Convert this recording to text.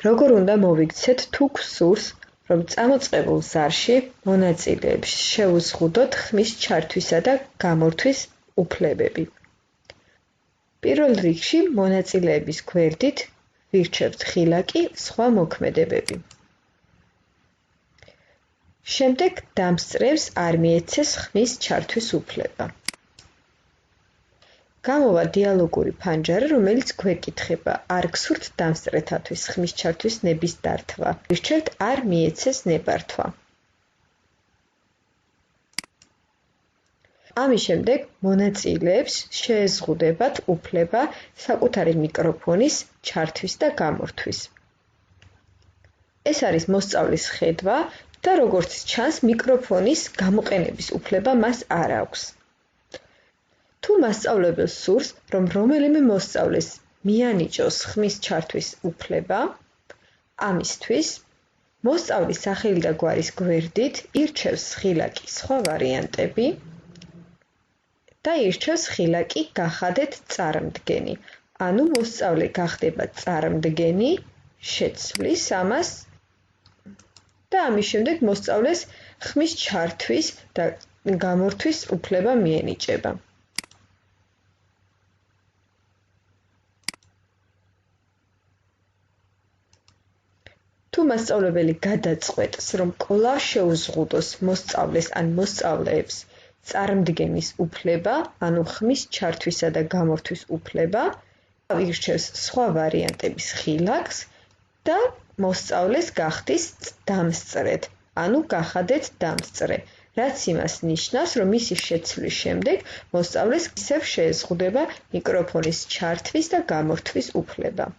როგორ უნდა მოვიქცეთ თუ გსურს, რომ წამოწყებულ ზარში მონაწილეებს შეუზღუდოთ ხმის ჩართვისა და გამორთვის უფლებები. პირველ რიგში მონაწილეების გვერდით ვირჩევთ ხილაკი სხვა მოქმედებები. შემდეგ დამსწრებს არ მიეცეს ხმის ჩართვის უფლება. გამოვა დიალოგური ფანჯარა, რომელიც გვეკითხება, არ გსურთ დამსწრეთათვის ხმის ჩართვის ნების დართვა. ვირჩევთ არ მიეცეს ნებართვა. ამის შემდეგ მონაწილეებს შეეზღუდებათ უფლება საკუთარი მიკროფონის ჩართვის და გამორთვის. ეს არის მოსწავლის ხედვა და როგორც ჩანს, მიკროფონის გამოყენების უფლება მას არ აქვს. თუ მასწავლებელს სურს, რომ რომელიმე მოსწავლეს მიანიჭოს ხმის ჩართვის უფლება, ამისთვის მოსწავლის სახელი და გვარის გვერდით ირჩევს ხილაკი სხვა ვარიანტები და ირჩევს ხილაკი გახადეთ წარმდგენი. ანუ მოსწავლე გახდება წარმდგენი, შეცვლის ამას და ამის შემდეგ მოსწავლეს ხმის ჩართვის და გამორთვის უფლება მიენიჭება. თუ მასწავლებელი გადაწყვეტს, რომ კვლავ შეუზღუდოს მოსწავლეს ან მოსწავლეებს წარმდგენის უფლება, ანუ ხმის ჩართვისა და გამორთვის უფლება, ირჩევს სხვა ვარიანტების ხილაკს და მოსწავლეს გახდის დამსწრეთ, ანუ გახადეთ დამსწრე, რაც იმას ნიშნავს, რომ მისი შეცვლის შემდეგ მოსწავლეს ისევ შეეზღუდება მიკროფონის ჩართვის და გამორთვის უფლება.